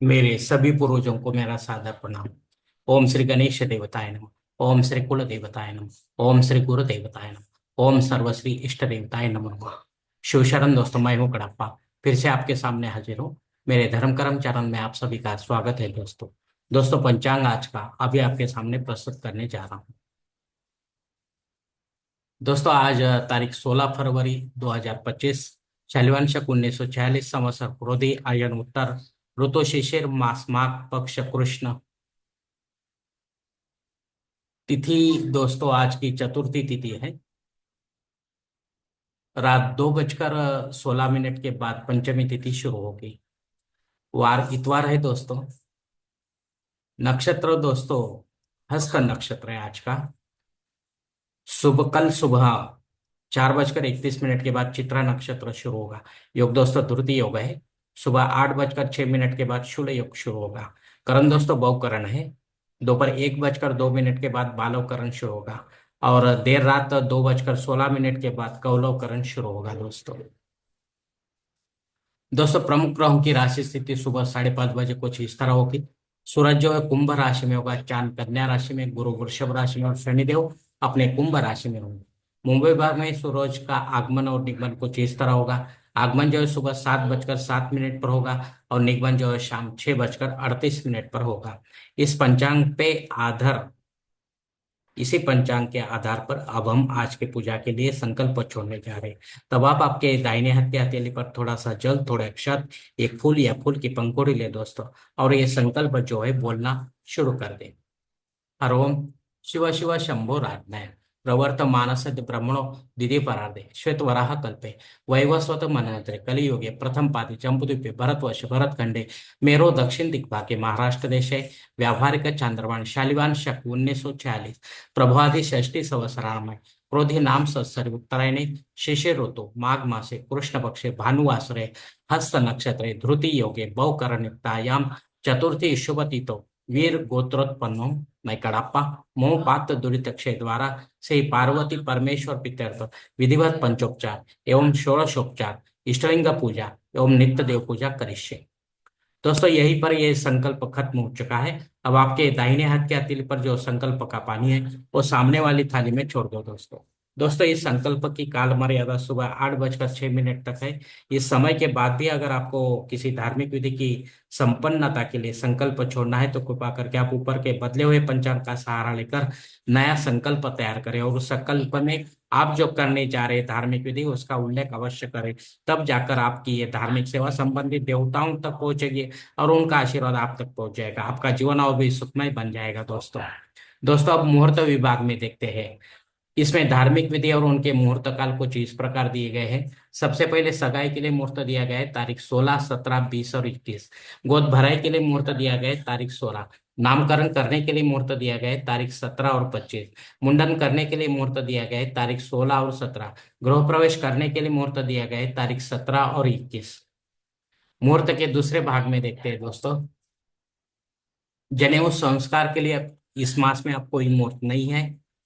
मेरे सभी पूर्वजों को मेरा सादर प्रणाम। ओम श्री गणेश देवताय नमः। ओम श्री कुल देवताय नमः। ओम श्री गुरु देवताय नमः। ओम सर्वश्री इष्ट देवताय नमः। शिव शरण दोस्तों, मैं हूँ कड़प्पा। फिर से आपके सामने हाजिर हूँ। मेरे धर्म कर्म चरण में आप सभी का स्वागत है दोस्तों। दोस्तों, पंचांग आज का अभी आपके सामने प्रस्तुत करने जा रहा हूँ। दोस्तों, आज तारीख 16 फरवरी 2025, शैलवंश शक 1946, संवत्सर क्रोधी आयन उत्तर, ऋतु शिशिर, मास माघ, पक्ष कृष्ण। तिथि दोस्तों आज की चतुर्थी तिथि है। रात 2:16 के बाद पंचमी तिथि शुरू होगी। वार इतवार है दोस्तों। नक्षत्र दोस्तों हस्त नक्षत्र है आज का। कल सुबह 4:31 के बाद चित्रा नक्षत्र शुरू होगा। योग दोस्तों द्वितीय योग है। सुबह 8:06 के बाद शूल योग शुरू होगा। करण दोस्तों बहुकरण है। दोपहर 1:02 के बाद बालव करण शुरू होगा। और देर रात 2:16 के बाद कौलव करण शुरू होगा दोस्तों। दोस्तों, प्रमुख ग्रहों की राशि स्थिति सुबह 5:30 कुछ इस तरह होगी। सूरज जो है कुंभ राशि में होगा, चांद कन्या राशि में, गुरु वृषभ राशि में और शनिदेव अपने कुंभ राशि में होंगे। मुंबई भाग में सूरज का आगमन और निगमन कुछ इस तरह होगा। आगमन जो है सुबह 7:07 पर होगा और निगमन जो है शाम 6:38 पर होगा। इस पंचांग पे आधार इसी पंचांग के आधार पर अब हम आज के पूजा के लिए संकल्प छोड़ने जा रहे हैं। तब आप आपके दाहिने हाथ की हथेली पर थोड़ा सा जल, थोड़ा अक्षत, एक फूल या फूल की पंखुड़ी ले दोस्तों, और ये संकल्प जो है बोलना शुरू कर दें। हर ओम शिव शिव शंभो राज्ञाय प्रवर्त मानसद ब्रह्मणो दिदि परार्धे श्वेत वराह कल्पे वैवस्वत मनंतरे कलियुगे प्रथम पादे जम्बूद्वीपे भरतवर्ष भरतखंडे मेरो दक्षिण दिग्भागे महाराष्ट्र देशे व्यावहारिक चांद्रवान शालिवान शक 1946 प्रभादि षष्ठी संवत्सरामय क्रोधी नाम संवत्सरे उत्तरायणे शिशिर ऋतु माघ मासे कृष्ण पक्षे भानुवासरे हस्त नक्षत्रे धृति योगे बहुकरणयुक्तायाम चतुर्थी शुभ तिथौ वीर गोत्रोत्पन्नो मैं कड़ाप्पा मोह पात दुरित क्षय द्वारा से पार्वती परमेश्वर पितर्थ विधिवत पंचोपचार एवं षोड़शोपचार इष्टलिंग पूजा एवं नित्य देव पूजा करिष्ये। दोस्तों, यहीं पर यह संकल्प खत्म हो चुका है। अब आपके दाहिने हाथ के हथेली पर जो संकल्प का पानी है वो सामने वाली थाली में छोड़ दो दोस्तों। दोस्तों, इस संकल्प की काल मर्यादा सुबह 8:06 तक है। इस समय के बाद भी अगर आपको किसी धार्मिक विधि की संपन्नता के लिए संकल्प छोड़ना है तो कृपा करके आप ऊपर के बदले हुए पंचांग का सहारा लेकर नया संकल्प तैयार करें और उस संकल्प में आप जो करने जा रहे धार्मिक विधि उसका उल्लेख अवश्य करें। तब जाकर आपकी ये धार्मिक सेवा संबंधित देवताओं तक पहुंचेगी और उनका आशीर्वाद आप तक पहुंच जाएगा। आपका जीवन और भी सुखमय बन जाएगा दोस्तों। दोस्तों, अब मुहूर्त विभाग में देखते हैं। इसमें धार्मिक विधि और उनके मुहूर्त काल कुछ इस प्रकार दिए गए हैं। सबसे पहले सगाई के लिए मुहूर्त दिया गया है तारीख 16, 17, 20 और 21। गोद भराई के लिए मुहूर्त दिया गया है तारीख 16। नामकरण करने के लिए मुहूर्त दिया गया है तारीख 17 और 25। मुंडन करने के लिए मुहूर्त दिया गया है तारीख 16 और 17। गृह प्रवेश करने के लिए मुहूर्त दिया गया है तारीख 17 और 21। मुहूर्त के दूसरे भाग में देखते हैं दोस्तों। जनेऊ संस्कार के लिए इस मास में अब कोई मुहूर्त नहीं है।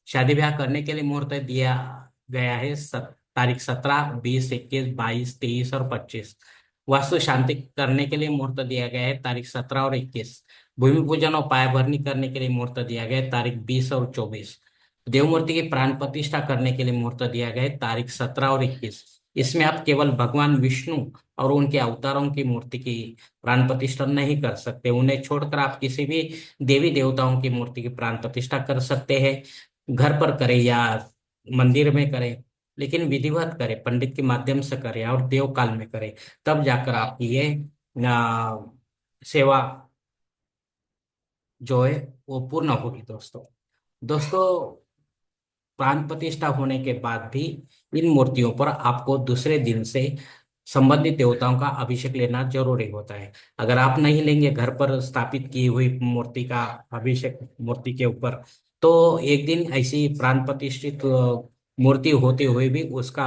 शादी ब्याह करने के लिए मुहूर्त दिया गया है तारीख 17, 20, 21, 22, 23 और 25। वास्तु शांति करने के लिए मुहूर्त दिया गया है तारीख 17 और 21। भूमि पूजन और पायाभरनी करने के लिए मुहूर्त दिया गया है तारीख 20 और 24। देव मूर्ति की प्राण प्रतिष्ठा करने के लिए मुहूर्त दिया गया है तारीख 17 और 21। इसमें आप केवल भगवान विष्णु और उनके अवतारों की मूर्ति की प्राण प्रतिष्ठा नहीं कर सकते। उन्हें छोड़कर आप किसी भी देवी देवताओं की मूर्ति की प्राण प्रतिष्ठा कर सकते हैं। घर पर करें या मंदिर में करें, लेकिन विधिवत करें, पंडित के माध्यम से करें और देव काल में करें। तब जाकर आपकी ये सेवा जो है वो पूर्ण होगी दोस्तों। दोस्तों, प्राण प्रतिष्ठा होने के बाद भी इन मूर्तियों पर आपको दूसरे दिन से संबंधित देवताओं का अभिषेक लेना जरूरी होता है। अगर आप नहीं लेंगे घर पर स्थापित की हुई मूर्ति का अभिषेक मूर्ति के ऊपर, तो एक दिन ऐसी प्राण प्रतिष्ठित मूर्ति होते हुए भी उसका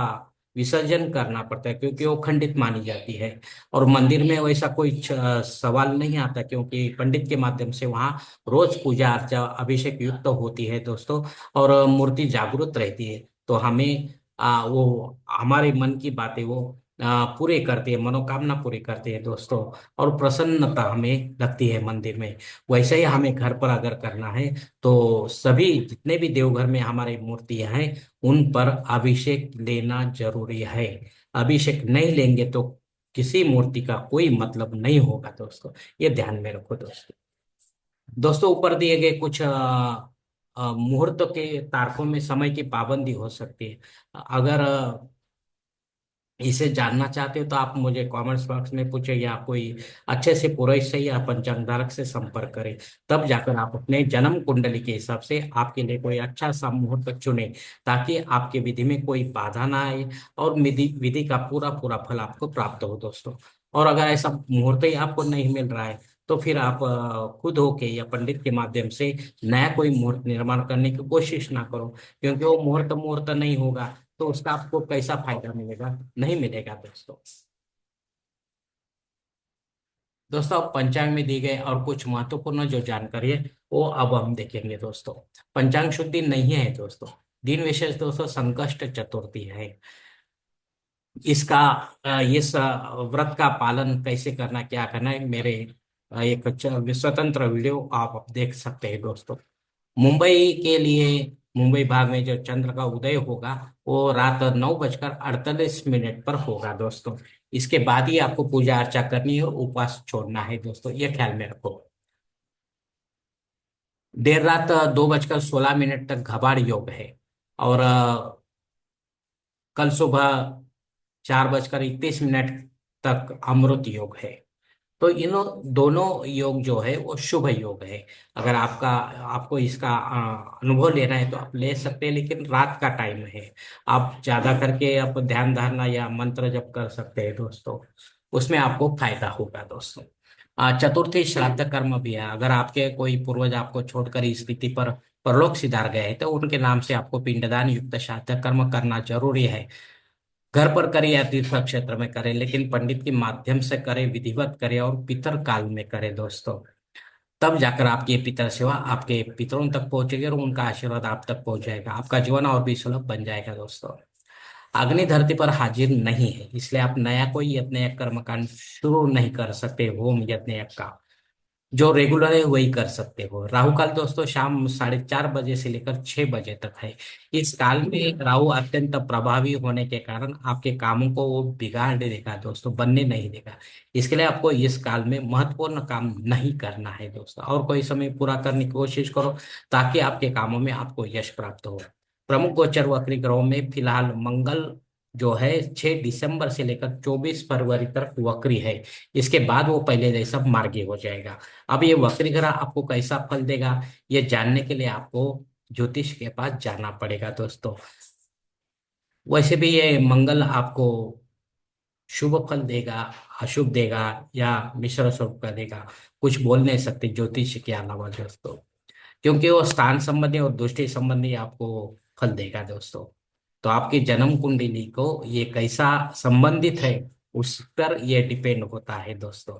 विसर्जन करना पड़ता है, क्योंकि वो खंडित मानी जाती है। और मंदिर में वैसा कोई सवाल नहीं आता, क्योंकि पंडित के माध्यम से वहाँ रोज पूजा अर्चा अभिषेक युक्त होती है दोस्तों। और मूर्ति जागृत रहती है, तो हमें वो हमारे मन की बातें वो पूरे करती है, मनोकामना पूरी करती है दोस्तों। और प्रसन्नता हमें लगती है मंदिर में। वैसे ही हमें घर पर अगर करना है तो सभी जितने भी देवघर में हमारी मूर्तियां हैं उन पर अभिषेक लेना जरूरी है। अभिषेक नहीं लेंगे तो किसी मूर्ति का कोई मतलब नहीं होगा दोस्तों। ये ध्यान में रखो दोस्तों। दोस्तों ऊपर दिए गए कुछ मुहूर्त के तारकों में समय की पाबंदी हो सकती है। अगर इसे जानना चाहते हो तो आप मुझे कमेंट्स बॉक्स में पूछे, या कोई अच्छे से पुरोहित से या पंचांग धारक से संपर्क करें। तब जाकर आप अपने जन्म कुंडली के हिसाब से आपके लिए कोई अच्छा सा मुहूर्त चुने, ताकि आपके विधि में कोई बाधा ना आए और विधि विधि का पूरा पूरा फल आपको प्राप्त हो दोस्तों। और अगर ऐसा मुहूर्त ही आपको नहीं मिल रहा है तो फिर आप खुद होके या पंडित के माध्यम से नया कोई मुहूर्त निर्माण करने की कोशिश ना करो, क्योंकि वो मुहूर्त मुहूर्त नहीं होगा तो उसका आपको कैसा फायदा मिलेगा? नहीं मिलेगा दोस्तों। दोस्तों अब पंचांग में दी गई और कुछ महत्वपूर्ण जो जानकारी है वो अब हम देखेंगे दोस्तों। पंचांग शुद्ध दिन नहीं है दोस्तों। दिन विशेष दोस्तों संकष्ट चतुर्थी है। इसका इस व्रत का पालन कैसे करना, क्या करना है, मेरे एक स्वतंत्र वीडियो आप अब देख सकते हैं दोस्तों। मुंबई के लिए, मुंबई भाग में जो चंद्र का उदय होगा वो रात 9:48 पर होगा दोस्तों। इसके बाद ही आपको पूजा अर्चा करनी है और उपवास छोड़ना है दोस्तों, ये ख्याल में रखो। देर रात 2:16 तक घबाड़ योग है। और कल सुबह 4:31 तक अमृत योग है। तो इन दोनों योग जो है वो शुभ योग है। अगर आपको इसका अनुभव लेना है तो आप ले सकते हैं, लेकिन रात का टाइम है। आप ज्यादा करके आप ध्यान धारणा या मंत्र जप कर सकते हैं दोस्तों, उसमें आपको फायदा होगा दोस्तों। चतुर्थी श्राद्ध कर्म भी है। अगर आपके कोई पूर्वज आपको छोड़कर इस स्थिति पर परलोक सिधार गए हैं तो उनके नाम से आपको पिंडदान युक्त श्राद्ध कर्म करना जरूरी है। घर पर करे या तीर्थ क्षेत्र में करे, लेकिन पंडित के माध्यम से करे, विधिवत करे और पितर काल में करे दोस्तों। तब जाकर आपकी ये पितर सेवा आपके पितरों तक पहुंचेगी और उनका आशीर्वाद आप तक पहुंच जाएगा। आपका जीवन और भी सुलभ बन जाएगा दोस्तों। अग्नि धरती पर हाजिर नहीं है, इसलिए आप नया कोई यज्ञ या कर्मकांड शुरू नहीं कर सकते। होम यज्ञ का जो रेगुलर है वही कर सकते हो। राहु काल दोस्तों शाम 4:30 से लेकर 6 बजे तक है। इस काल में राहु अत्यंत प्रभावी होने के कारण आपके कामों को वो बिगाड़ देगा दोस्तों, बनने नहीं देगा। इसके लिए आपको इस काल में महत्वपूर्ण काम नहीं करना है दोस्तों, और कोई समय पूरा करने की कोशिश करो ताकि आपके कामों में आपको यश प्राप्त हो। प्रमुख गोचर वक्री ग्रहों में फिलहाल मंगल जो है 6 दिसंबर से लेकर 24 फरवरी तक वक्री है। इसके बाद वो पहले जैसा मार्गी हो जाएगा। अब ये वक्री ग्रह आपको कैसा फल देगा, ये जानने के लिए आपको ज्योतिष के पास जाना पड़ेगा दोस्तों। वैसे भी ये मंगल आपको शुभ फल देगा, अशुभ देगा या मिश्र स्वरूप का देगा, कुछ बोल नहीं सकते ज्योतिष के अलावा दोस्तों, क्योंकि वो स्थान संबंधी और दृष्टि संबंधी आपको फल देगा दोस्तों। तो आपकी जन्म कुंडली को ये कैसा संबंधित है उस पर ये डिपेंड होता है दोस्तों।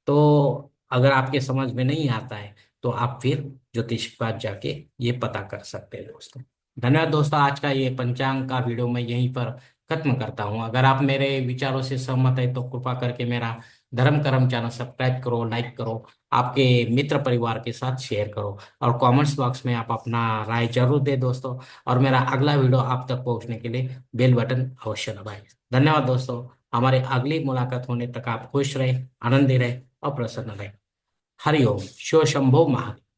तो अगर आपके समझ में नहीं आता है तो आप फिर ज्योतिष के पास जाके ये पता कर सकते हैं दोस्तों। धन्यवाद दोस्तों। आज का ये पंचांग का वीडियो मैं यहीं पर खत्म करता हूँ। अगर आप मेरे विचारों से सहमत है तो कृपा करके मेरा धर्म कर्म चैनल सब्सक्राइब करो, लाइक करो, आपके मित्र परिवार के साथ शेयर करो, और कमेंट्स बॉक्स में आप अपना राय जरूर दे दोस्तों। और मेरा अगला वीडियो आप तक पहुंचने के लिए बेल बटन अवश्य दबाएं। धन्यवाद दोस्तों। हमारे अगली मुलाकात होने तक आप खुश रहे, आनंदी रहे और प्रसन्न रहे। हरि ओम। शिव शंभो महादेव।